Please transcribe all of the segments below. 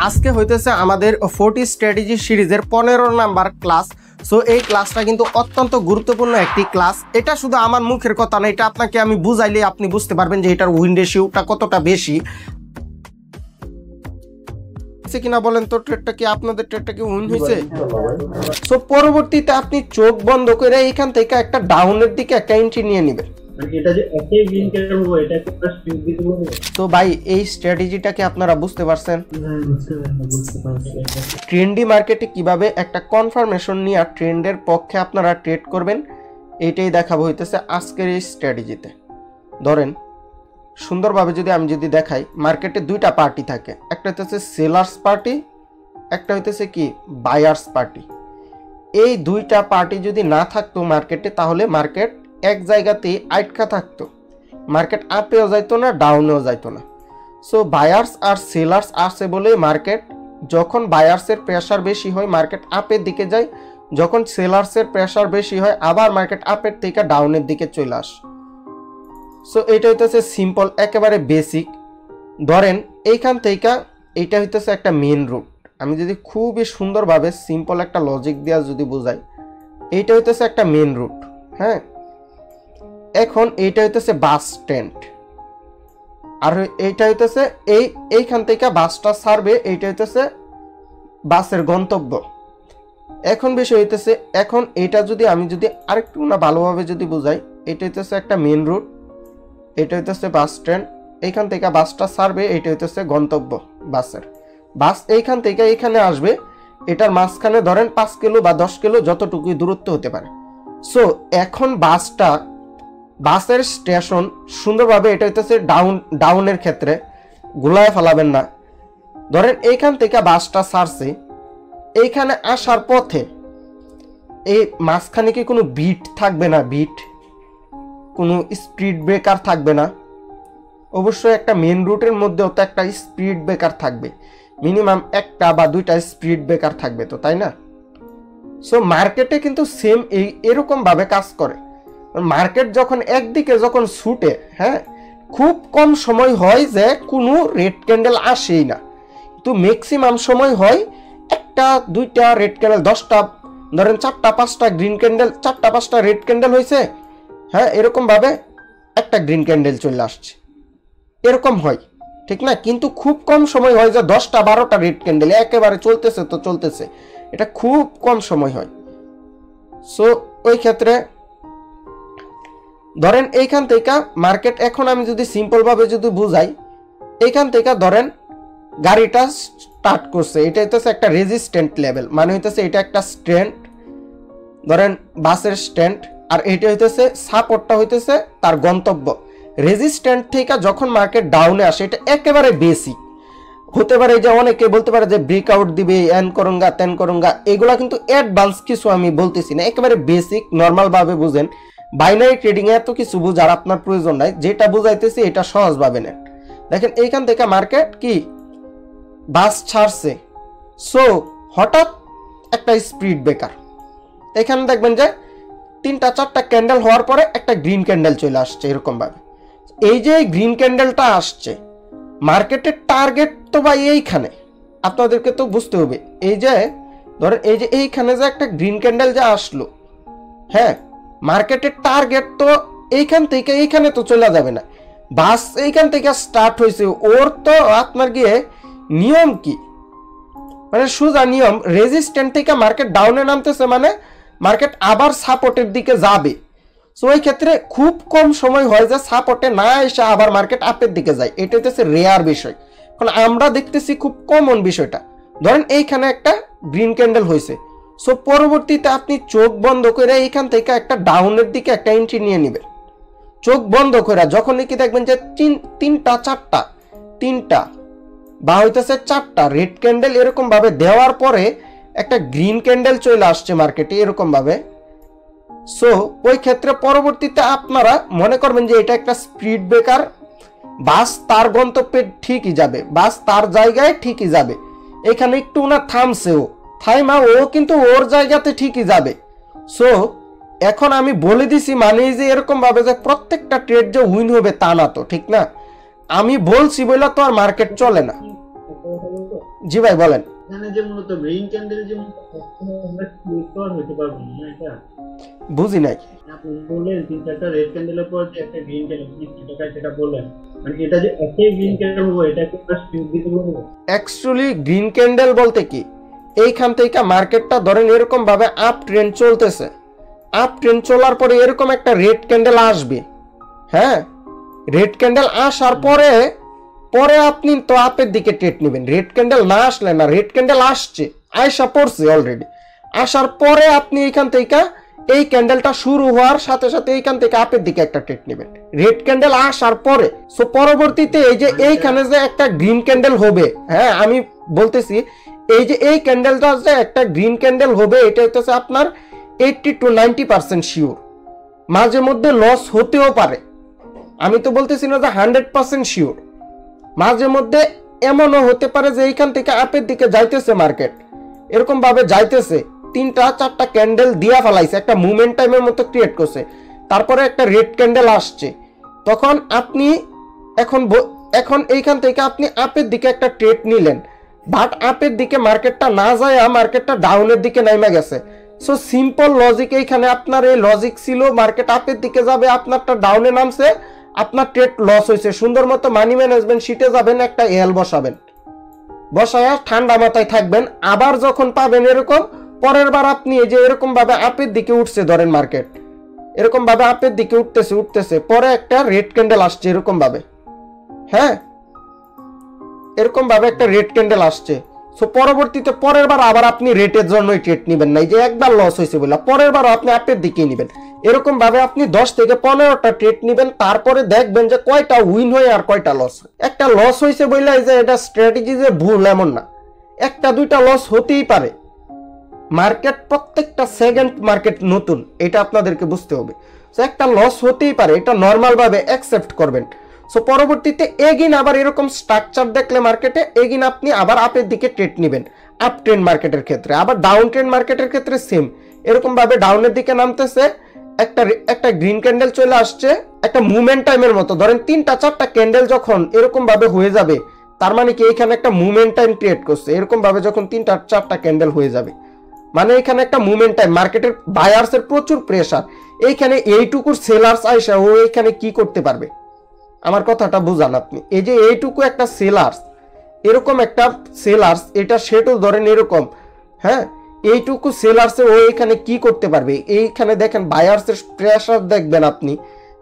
আজকে হইতেছে আমাদের 40 স্ট্র্যাটেজি সিরিজের 15 নাম্বার ক্লাস। সো এই ক্লাসটা কিন্তু অত্যন্ত গুরুত্বপূর্ণ একটি ক্লাস। এটা শুধু আমার মুখের কথা না, এটা আপনাকে আমি বুঝাইলে আপনি বুঝতে পারবেন যে এটার উইন রেশিওটা কতটা বেশি কিনা। বলেন তো ট্রেডটা কি আপনাদের ট্রেডটা কি উইন হয়েছে? সো পরবর্তীতে আপনি চোখ বন্ধ করে এখান থেকে একটা ডাউনের দিকে একটা এন্ট্রি নিয়ে নেবেন। তো ভাই এই স্ট্র্যাটেজিটাকে আপনারা বুঝতে পারছেন? ট্রেন্ডি মার্কেটে কিভাবে একটা কনফার্মেশন নিয়ে ট্রেন্ডের পক্ষে আপনারা ট্রেড করবেন এইটাই দেখাবো হইতেছে আজকের এই স্ট্র্যাটেজিতে। ধরেন সুন্দরভাবে যদি দেখাই, মার্কেটে দুইটা পার্টি থাকে, একটা হইতেছে সেলার্স পার্টি, একটা হইতেছে কি বায়ার্স পার্টি। এই দুইটা পার্টি যদি না থাকতো মার্কেটে, তাহলে মার্কেট এক জায়গাতেই আটকা থাকতো, মার্কেট আপেও যাইতো না ডাউনেও যাইতো না। সো বায়ার্স আর সেলার্স আছে বলে মার্কেট যখন বায়ার্সের প্রেশার বেশি হয় মার্কেট আপের দিকে যায়, যখন সেলার্সের প্রেশার বেশি হয় আবার মার্কেট আপের থেকে ডাউনের দিকে চলে আসে। সো এটা হইতেছে সিম্পল, একেবারে বেসিক। ধরেন এইখান থেকে এইটা হইতেছে একটা মেন রুট। আমি যদি খুবই সুন্দরভাবে সিম্পল একটা লজিক দিয়ে যদি বুঝাই, এইটা হইতেছে একটা মেন রুট। হ্যাঁ, এখন এইটা হইতেছে বাস স্ট্যান্ড, আর এইটা হইতেছে এইখান থেকে বাসটা ছাড়বে, এইটা হইতেছে বাসের গন্তব্য। এখন বিষয় হইতেছে, এখন এইটা আমি যদি আরেকটু না ভালোভাবে যদি বুঝাই, এটা হইতেছে একটা মেন রুট, এটা হইতেছে বাস স্ট্যান্ড, এইখান থেকে বাসটা ছাড়বে, এইটা হইতেছে গন্তব্য বাসের। বাস এইখান থেকে এইখানে আসবে, এটার মাঝখানে ধরেন 5 কিলো বা 10 কিলো যতটুকুই দূরত্ব হতে পারে। সো এখন বাসের স্টেশন সুন্দরভাবে, এটা হইতেছে ডাউনের ক্ষেত্রে গুলায় ফেলাবেন না। ধরেন এইখান থেকে বাসটা ছাড়ছে, এইখানে আসার পথে এই মাঝখানে কি কোনো বিট থাকবে না, বিট কোনো স্পিড ব্রেকার থাকবে না। অবশ্যই একটা মেন রুটের মধ্যেও তো একটা স্পিড ব্রেকার থাকবে, মিনিমাম একটা বা দুইটা স্পিড ব্রেকার থাকবে তো, তাই না? সো মার্কেটে কিন্তু সেম এরকম ভাবে কাজ করে। মার্কেট যখন একদিকে যখন ছুটে, হ্যাঁ, খুব কম সময় হয় যে কোনো রেড ক্যান্ডেল আসেই না, কিন্তু ম্যাক্সিমাম সময় হয় একটা দুইটা রেড ক্যান্ডেল, 10টা ধরেন 4টা 5টা গ্রিন ক্যান্ডেল, 4টা 5টা রেড ক্যান্ডেল হয়েছে, হ্যাঁ, এরকম ভাবে একটা গ্রিন ক্যান্ডেল চলে আসছে, এরকম হয়, ঠিক না? কিন্তু খুব কম সময় হয় যে 10টা 12টা রেড ক্যান্ডেল একেবারে চলতেছে তো চলতেছে, এটা খুব কম সময় হয়। সো ওই ক্ষেত্রে ধরেন এইখান থেকে মার্কেট, এখন আমি যদি সিম্পল ভাবে যদি বুঝাই, এইখান থেকে ধরেন গাড়িটা স্টার্ট করছে, এটা হইতেছে একটা রেজিস্ট্যান্ট লেভেল, মানে হইতেছে এটা একটা স্ট্যান্ড, ধরেন বাসের স্ট্যান্ড, আর এটা হইতেছে সাপোর্টটা হইতেছে তার গন্তব্য। রেজিস্ট্যান্ট থেকে যখন মার্কেট ডাউনে আসে, এটা একেবারে বেসিক হতে পারে, যে অনেকে বলতে পারে যে ব্রেকআউট দিবে, এন করুঙ্গা তেন করুঙ্গা, এগুলা কিন্তু অ্যাডভান্স কিছু আমি বলতেছি না, একেবারে বেসিক নর্মাল ভাবে বুঝেন। বাইনারি ট্রেডিং এ এত কিছু বোঝার আপনার প্রয়োজন নাই, যেটা বুঝাইতেছি এটা সহজভাবে নেন। দেখেন এইখান থেকে মার্কেট কি বাস ছাড়ছে, সো হঠাৎ একটা স্পিড ব্রেকার, এখানে দেখবেন যে 3টা 4টা ক্যান্ডেল হওয়ার পরে একটা গ্রিন ক্যান্ডেল চলে আসছে এরকম ভাবে। এই যে গ্রিন ক্যান্ডেলটা আসছে, মার্কেটের টার্গেট তো ভাই এইখানে, আপনাদেরকে তো বুঝতে হবে। এই যে ধরেন এই যে এইখানে যে একটা গ্রিন ক্যান্ডেল যে আসলো, হ্যাঁ, মার্কেটের টার্গেট তো এইখান থেকে এইখানে তো চলে যাবে না, বাস এইখান থেকে স্টার্ট হয়েছে, ওর তো আপনার গিয়ে নিয়ম কি, মানে সোজা নিয়ম, রেজিস্ট্যান্ট থেকে মার্কেট ডাউনে নামতেছে মানে মার্কেট আবার সাপোর্টের দিকে যাবে। সো এই ক্ষেত্রে খুব কম সময় হয় যে সাপোর্টে না এসে আবার মার্কেট আপের দিকে যায়, এটা হচ্ছে রেয়ার বিষয়। এখন আমরা দেখতেছি খুব কমন বিষয়টা। ধরেন এইখানে একটা গ্রিন ক্যান্ডেল হয়েছে, সো পরবর্তীতে আপনি চোখ বন্ধ করে এইখান থেকে একটা ডাউনের দিকে একটা এন্ট্রি নিয়ে নেবেন, চোখ বন্ধ করে। যখন কি দেখবেন যে 3টা 4টা 3টা বা হইতেছে 4টা রেড ক্যান্ডেল এরকম ভাবে দেওয়ার পরে একটা গ্রিন ক্যান্ডেল চলে আসছে মার্কেটে এরকম ভাবে, সো ওই ক্ষেত্রে পরবর্তীতে আপনারা মনে করবেন যে এটা একটা স্পিড ব্রেকার, বাস তার গন্তব্যে ঠিকই যাবে, বাস তার জায়গায় ঠিকই যাবে। এখানে একটু না থামছে, ও কিন্তু ওর জায়গাতে ঠিকই যাবে। সো এখন আমি বলে দিছি, মানে যে এরকম ভাবে যে প্রত্যেকটা ট্রেড যে উইন হবে তা না তো, ঠিক না? আমি বলছি বলে তো আর মার্কেট চলে না, জি ভাই বলেন। এখানে যে মূলত গ্রিন ক্যান্ডেল যে আমরা ক্লিয়ার হতে পারবো না এটা বুঝি নাই। আপনি বললেন তিন চারটা রেড ক্যান্ডেলের পর যে একটা গ্রিন ক্যান্ডেল সেটা বললেন, মানে এটা যে একই গ্রিন ক্যান্ডেল হবে এটা কি আমরা স্পিড দিতে বলবো? অ্যাকচুয়ালি গ্রিন ক্যান্ডেল বলতে কি, এইখান থেকে মার্কেটটা ধরেন এরকম ভাবে আপ ট্রেন্ড চলতেছে, আপ ট্রেন্ড চলার পরে এরকম একটা রেড ক্যান্ডেল আসবে। হ্যাঁ, রেড ক্যান্ডেল আসার পরে পরে আপনি তো আপের দিকে ট্রেড নেবেন। রেড ক্যান্ডেল না আসলে না, রেড ক্যান্ডেল আসছে, আয়সা পড়ছে অলরেডি, আসার পরে আপনি এইখান থেকে এই ক্যান্ডেলটা শুরু হওয়ার সাথে সাথে এইখান থেকে আপের দিকে একটা ট্রেড নেবেন রেড ক্যান্ডেল আসার পরে। সো পরবর্তীতে এই যে এইখানে যে একটা গ্রিন ক্যান্ডেল হবে, হ্যাঁ আমি বলতেছি এই যে এই ক্যান্ডেলটা যে একটা গ্রিন ক্যান্ডেল হবে, এটা হচ্ছে আপনার 80 to 90% শিওর। মাঝে মধ্যে লস হতেও পারে, আমি তো বলতেছি না যে 100% শিওর। মাঝে মধ্যে এমনও হতে পারে যে এইখান থেকে আপের দিকে যাইতেছে মার্কেট, এরকম ভাবে যাইতেছে, তিনটা চারটা ক্যান্ডেল দিয়া ফেলাইছে, একটা মোমেন্টামের মতো ক্রিয়েট করছে, তারপরে একটা রেড ক্যান্ডেল আসছে, তখন আপনি এখন এইখান থেকে আপনি আপের দিকে একটা ট্রেড নিলেন, বাট আপের দিকে মার্কেটটা না যায়, মার্কেটটা ডাউনের দিকে নেমে গেছে। সো সিম্পল লজিক, এইখানে আপনার এই লজিক ছিল মার্কেট আপের দিকে যাবে, আপনারটা ডাউনে নামছে, আপনার ট্রেড লস হয়েছে। সুন্দর মতো মানি ম্যানেজমেন্ট শিটে যাবেন, একটা এল বসাবেন, বসায়া ঠান্ডা মাথায় থাকবেন। আবার যখন পাবেন এরকম, পরের বার আপনি এই যে এরকম ভাবে আপের দিকে উঠছে, ধরেন মার্কেট এরকম ভাবে আপের দিকে উঠতেছে, পরে একটা রেড ক্যান্ডেল আসছে এরকম ভাবে, হ্যাঁ এরকম ভাবে একটা রেড ক্যান্ডেল আসছে। সো পরবর্তীতে পরের বার আবার আপনি রেটের জন্যই ট্রেড নেবেন না, যে একবার লস হয়েছে বলে পরের বার আপনি আপের দিকে নেবেন। এরকম ভাবে আপনি 10 থেকে 15টা ট্রেড নেবেন, তারপরে দেখবেন যে কয়টা উইন হয় আর কয়টা লস হয়। একটা লস হয়েছে বলে যে এটা স্ট্র্যাটেজি যে ভুল এমন না, একটা দুইটা লস হতেই পারে। মার্কেট প্রত্যেকটা সেকেন্ড মার্কেট নতুন, এটা আপনাদেরকে বুঝতে হবে। সো একটা লস হতেই পারে, এটা নর্মাল ভাবে অ্যাকসেপ্ট করবেন। সো পরবর্তীতে এগিন আবার এরকম স্ট্রাকচার দেখলে মার্কেটে এগিন আপনি আবার আপের দিকে ট্রেড নেবেন, আপ ট্রেন্ড মার্কেটের ক্ষেত্রে। আবার ডাউন ট্রেন্ড মার্কেটের ক্ষেত্রে সেম, এরকম ভাবে ডাউনের দিকে নামতেছে, একটা গ্রিন ক্যান্ডেল চলে আসছে, একটা মুভমেন্ট টাইমের মতো, ধরেন তিনটা চারটা ক্যান্ডেল যখন এরকম ভাবে হয়ে যাবে, তার মানে কি এখানে একটা মুভমেন্ট টাইম ক্রিয়েট করছে। এরকম ভাবে যখন তিনটা চারটা ক্যান্ডেল হয়ে যাবে, মানে এখানে একটা মুভমেন্ট টাইম, মার্কেটের বায়ার্সের প্রচুর প্রেসার, এইখানে এইটুকুর সেলার্স আইসা ও এখানে কি করতে পারবে? আমার কথাটা বুঝান আপনি। এই যে এইটুকু একটা সেলার্স, এরকম একটা সেলার্স, এটা সেটও ধরেন এরকম, হ্যাঁ এইটুকু সেলার্সে ও এখানে কি করতে পারবে? এইখানে দেখেন বায়ার্সের প্রেসার দেখবেন আপনি,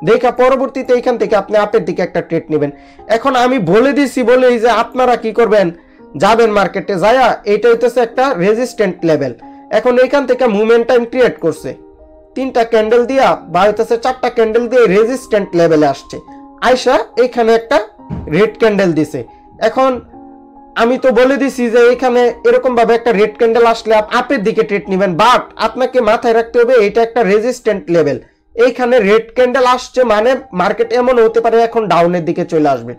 দেখা পরবর্তীতে এইখান থেকে আপনি আপের দিকে একটা ট্রেড নেবেন। এখন আমি বলে দিছি বলে এই যে আপনারা কি করবেন, যাবেন মার্কেটে যায়া, এইটা হইতেছে একটা রেজিস্ট্যান্ট লেভেল। এখন এইখান থেকে মোমেন্টাম ক্রিয়েট করছে, তিনটা ক্যান্ডেল দিয়া বা হইতেছে চারটা ক্যান্ডেল দিয়ে রেজিস্ট্যান্ট লেভেলে আসছে, আয়সা এখানে একটা রেড ক্যান্ডেল দিছে। এখন আমি তো বলে দিছি যে এখানে এরকম ভাবে একটা রেড ক্যান্ডেল আসলে আপের দিকে ট্রেড নেবেন, বাট আপনাকে মাথায় রাখতে হবে এটা একটা রেজিস্ট্যান্ট লেভেল। এইখানে রেড ক্যান্ডেল আসছে মানে মার্কেট এমন হতে পারে এখন ডাউনের দিকে চলে আসবে।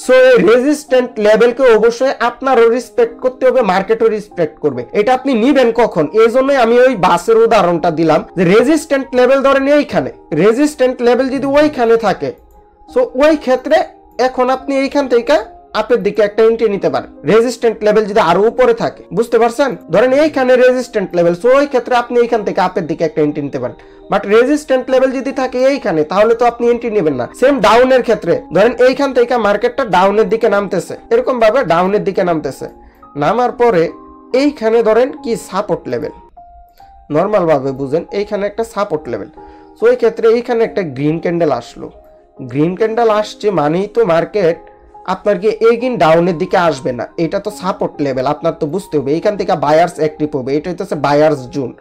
সো এই রেজিস্ট্যান্ট লেভেলকে অবশ্যই আপনারও রেসপেক্ট করতে হবে, মার্কেটও রেসপেক্ট করবে। এটা আপনি নিবেন কখন, এই জন্যই আমি ওই বাসের উদাহরণটা দিলাম যে রেজিস্ট্যান্ট লেভেল ধরেন এইখানে, রেজিস্ট্যান্ট লেভেল যদি ওইখানে থাকে, সো ওই ক্ষেত্রে এখন আপনি এইখান থেকে আপের দিকে একটা এন্ট্রি নিতে পারেন। রেজিস্ট্যান্ট লেভেল যদি আরো উপরে থাকে, বুঝতে পারছেন, ধরেন এইখানে রেজিস্ট্যান্ট লেভেল, সো ওই ক্ষেত্রে আপনি এইখান থেকে আপের দিকে একটা এন্ট্রি নিতে পারেন। বাট রেজিস্ট্যান্ট লেভেল যদি থাকে এইখানে, তাহলে তো আপনি এন্ট্রি নেবেন না। সেম ডাউনের ক্ষেত্রে ধরেন এইখান থেকে মার্কেটটা ডাউনের দিকে নামতেছে, এরকম ভাবে ডাউনের দিকে নামতেছে, নামার পরে এইখানে ধরেন কি সাপোর্ট লেভেল, নর্মাল ভাবে বুঝেন, এইখানে একটা সাপোর্ট লেভেল। সো এই ক্ষেত্রে এইখানে একটা গ্রিন ক্যান্ডেল আসলো, গ্রিন ক্যান্ডেল আসছে মানেই তো মার্কেট আপনার কি এগিন ডাউনের দিকে আসবে না, এটা তো সাপোর্ট লেভেল, আপনার তো বুঝতে হবে। এইখান থেকে বায়ার্স অ্যাক্টিভ হবে, এটা হইতেছে বায়ার্স জোন।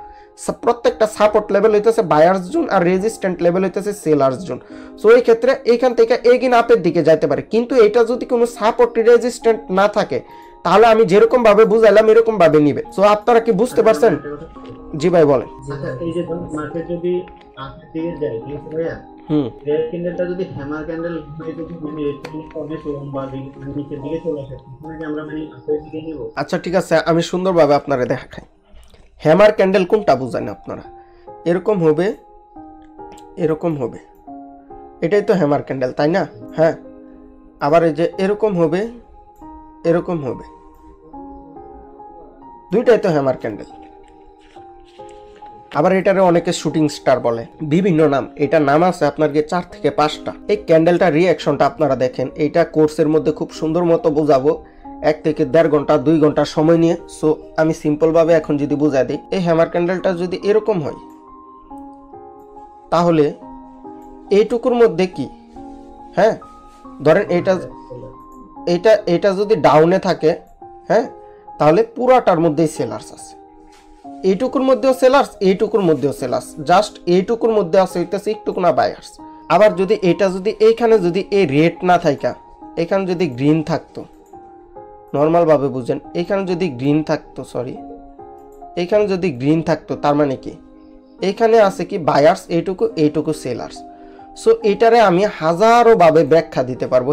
প্রত্যেকটা সাপোর্ট লেভেল হইতেছে বায়ার্স জোন আর রেজিস্ট্যান্ট লেভেল হইতেছে সেলার্স জোন। সো এই ক্ষেত্রে এইখান থেকে এগিন আপের দিকে যাইতে পারে, কিন্তু এটা যদি কোনো সাপোর্ট রেজিস্ট্যান্ট না থাকে, তাহলে আমি যেরকম ভাবে বুঝাইলাম এরকম ভাবে নিবে। সো আপনারা কি বুঝতে পারছেন? জি ভাই বলেন। এই যে মার্কেট যদি আপের দিকে যায়, ভাইয়া রেড ক্যান্ডেলটা যদি হ্যামার ক্যান্ডেল হয়ে যদি মানে রেড ক্যান্ডেল কমে বা নিচের দিকে চলে আসে, তখন কি আমরা মানে আপের দিকে নিব? আচ্ছা ঠিক আছে, আমি সুন্দরভাবে আপনারা দেখাই। হ্যামার ক্যান্ডেল কোনটা বুঝেন আপনারা? এরকম হবে, এরকম হবে, এটাই তো হ্যামার ক্যান্ডেল, তাই না? হ্যাঁ, আবার এই যে এরকম হবে, এরকম হবে, দুইটাই তো হ্যামার ক্যান্ডেল। আবার এটারে অনেকে শুটিং স্টার বলে, বিভিন্ন নাম, এটা নাম আছে আপনার 4 থেকে 5টা। এই ক্যান্ডেলটা রিঅ্যাকশনটা আপনারা দেখেন, এইটা কোর্সের মধ্যে খুব সুন্দর মতো বোঝাবো 1 থেকে 1.5 ঘন্টা 2 ঘন্টা সময় নিয়ে। সো আমি সিম্পলভাবে এখন যদি বুঝাই দিই, এই হ্যামার ক্যান্ডেলটা যদি এরকম হয় তাহলে এইটুকুর মধ্যে কি, হ্যাঁ ধরেন এটা যদি ডাউনে থাকে, হ্যাঁ তাহলে পুরাটার মধ্যেই সেলার্স আছে, এইটুকুর মধ্যেও সেলার্স, এইটুকুর মধ্যেও সেলার্স, জাস্ট এইটুকুর মধ্যে আছে হইতেছে একটুকু না বায়ার্স। আবার যদি এটা যদি এইখানে যদি এই রেড না থাকা, এখানে যদি গ্রিন থাকতো, নর্মাল ভাবে বুঝেন, এখানে যদি গ্রিন থাকতো, সরি এখানে যদি গ্রিন থাকতো, তার মানে কি এখানে আছে কি বায়ার্স, এইটুকু সেলার্স। সো এটারে আমি হাজারো ভাবে ব্যাখ্যা দিতে পারবো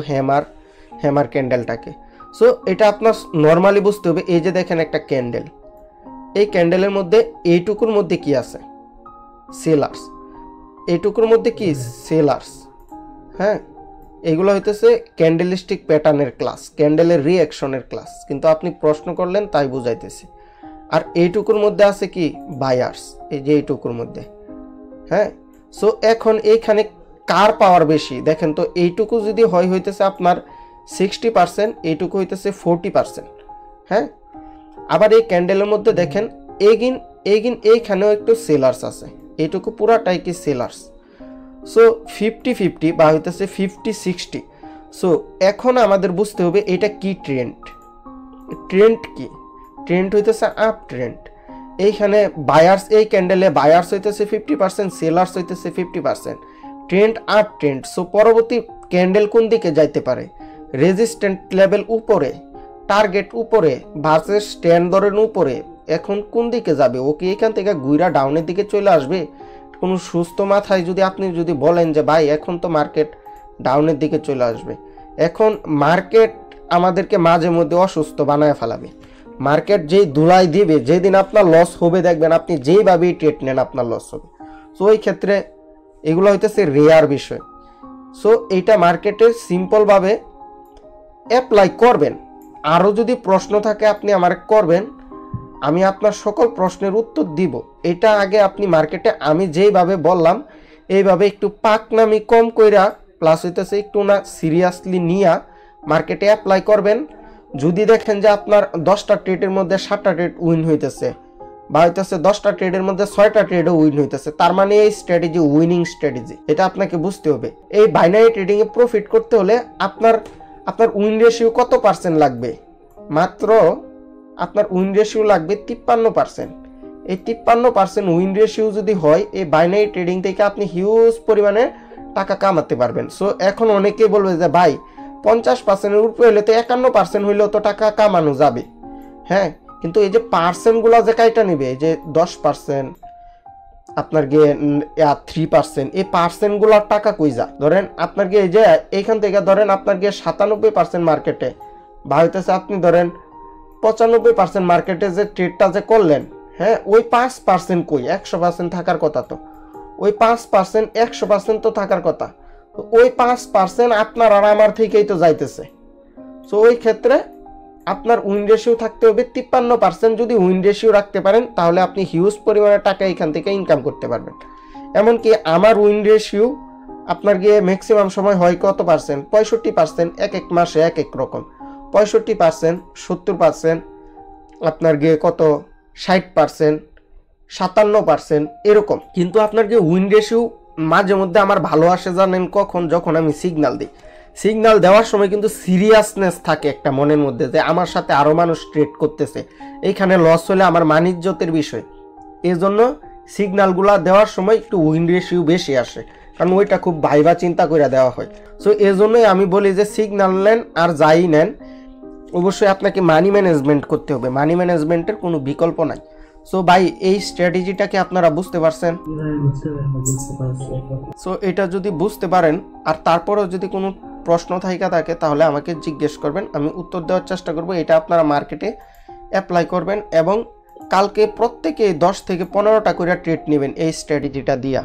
হ্যামার ক্যান্ডেলটাকে। সো এটা আপনার নর্মালি বুঝতে হবে। এই যে দেখেন একটা ক্যান্ডেল, এই ক্যান্ডেলের মধ্যে এইটুকুর মধ্যে কি আছে, সেলার্স, এইটুকুর মধ্যে কি সেলার্স, হ্যাঁ এগুলো হইতেছে ক্যান্ডেলিস্টিক প্যাটার্নের ক্লাস, ক্যান্ডেলের রিঅ্যাকশনের ক্লাস, কিন্তু আপনি প্রশ্ন করলেন তাই বুঝাইতেছি। আর এইটুকুর মধ্যে আছে কি বায়ার্স, এই যে এইটুকুর মধ্যে, হ্যাঁ। সো এখন এইখানে কার পাওয়ার বেশি দেখেন তো, এইটুকু যদি হইতেছে আপনার 60%, এইটুকু হইতেছে 40%, হ্যাঁ। আবার এই ক্যান্ডেলের মধ্যে দেখেন এগিন এইখানেও একটু সেলার্স আছে, এইটুকু পুরাটাই কি সেলার্স। সো 50-50 বা হইতেছে 50-60। সো এখন আমাদের বুঝতে হবে এটা কি ট্রেন্ড কি, ট্রেন্ড হইতেছে আপ ট্রেন্ড। এইখানে বায়ার্স, এই ক্যান্ডেলে বায়ার্স হইতেছে 50%, সেলার্স হইতেছে 50%, ট্রেন্ড আপ ট্রেন্ড। সো পরবর্তী ক্যান্ডেল কোন দিকে যাইতে পারে, রেজিস্ট্যান্ট লেভেল উপরে, টার্গেট উপরে ভার্সেস স্ট্যান্ড ধরেন উপরে, এখন কোন দিকে যাবে, ও কি এখান থেকে ঘুরা ডাউনের দিকে চলে আসবে? কোনো সুস্থ মাথায় যদি আপনি যদি বলেন যে ভাই এখন তো মার্কেট ডাউনের দিকে চলে আসবে, এখন মার্কেট আমাদেরকে মাঝে মধ্যে অসুস্থ বানায় ফেলাবে। মার্কেট যেই ধুলাই দিবে, যেদিন আপনার লস হবে দেখবেন আপনি যেইভাবেই ট্রেড নেন আপনার লস হবে। সো ওই ক্ষেত্রে এগুলো হইতেছে রেয়ার বিষয়। সো এইটা মার্কেটে সিম্পলভাবে অ্যাপ্লাই করবেন। আরও যদি প্রশ্ন থাকে আপনি আমার করবেন, আমি আপনার সকল প্রশ্নের উত্তর দিব। এটা আগে আপনি মার্কেটে আমি যেইভাবে বললাম এইভাবে একটু পাকনামি কম কইরা, প্লাস হইতেছে একটু না সিরিয়াসলি নিয়া মার্কেটে অ্যাপ্লাই করবেন। যদি দেখেন যে আপনার 10টা ট্রেডের মধ্যে 7টা ট্রেড উইন হইতেছে, বা হইতেছে 10টা ট্রেডের মধ্যে 6টা ট্রেডও উইন হইতেছে, তার মানে এই স্ট্র্যাটেজি উইনিং স্ট্র্যাটেজি, এটা আপনাকে বুঝতে হবে। এই বাইনারি ট্রেডিং এ প্রফিট করতে হলে আপনার উইন রেশিও কত পার্সেন্ট লাগবে, মাত্র আপনার উইন রেশিও লাগবে 53%। এই 53% উইন রেশিও যদি হয়, এই বাইনারি ট্রেডিং থেকে আপনি হিউজ পরিমাণে টাকা কামাতে পারবেন। সো এখন অনেকেই বলবে যে ভাই 50%-এর উপরে হলে তো 51% হইলেও তো টাকা কামানো যাবে, হ্যাঁ। কিন্তু এই যে পার্সেন্টগুলো যে কাইটা নেবে, এই যে 10%, আপনার গিয়ে 3%, এই পার্সেন্টগুলোর টাকা কই যা? ধরেন আপনার গিয়ে এই যে এইখান থেকে ধরেন আপনার গিয়ে 97% মার্কেটে, বা হইতেছে আপনি ধরেন 95% মার্কেটে যে ট্রেডটা যে করলেন, হ্যাঁ ওই 5% কই, 100% থাকার কথা তো, ওই 5% 100% তো থাকার কথা, তো ওই 5% আপনার আর আমার থেকেই তো যাইতেছে। সো ওই ক্ষেত্রে আপনার উইন রেশিও থাকতে হবে 53%। যদি উইন রেশিও রাখতে পারেন তাহলে আপনি হিউজ পরিমাণে টাকা এখান থেকে ইনকাম করতে পারবেন। এমনকি আমার উইন রেশিও আপনার গিয়ে ম্যাক্সিমাম সময় হয় কত পার্সেন্ট, 65%, এক এক মাসে এক এক রকম, 65%, 70%, আপনার গিয়ে কত 60%, 57% এরকম। কিন্তু আপনার গিয়ে উইন রেশিও মাঝে মধ্যে আমার ভালো আসে জানেন কখন, যখন আমি সিগন্যাল দিই। সিগন্যাল দেওয়ার সময় কিন্তু সিরিয়াসনেস থাকে একটা মনের মধ্যে, যে আমার সাথে আরও মানুষ ট্রেড করতেছে, এইখানে লস হলে আমার মানিজ্যতের বিষয়। এই জন্য সিগন্যালগুলো দেওয়ার সময় একটু উইন রেশিও বেশি আসে, কারণ ওইটা খুব ভাইবা চিন্তা করে দেওয়া হয়। সো এই জন্যই আমি বলি যে সিগন্যাল নেন আর যাই নেন, অবশ্যই আপনাকে মানি ম্যানেজমেন্ট করতে হবে, মানি ম্যানেজমেন্টের কোনো বিকল্প নাই। সো ভাই এই স্ট্র্যাটেজিটাকে আপনারা বুঝতে পারছেন? সো এটা যদি বুঝতে পারেন আর তারপরেও যদি কোনো প্রশ্ন থাকে তাহলে আমাকে জিজ্ঞেস করবেন, আমি উত্তর দেওয়ার চেষ্টা করব। এটা আপনারা মার্কেটে অ্যাপ্লাই করবেন এবং কালকে প্রত্যেকে 10 থেকে 15টা করে ট্রেড নেবেন এই স্ট্র্যাটেজিটা দিয়া।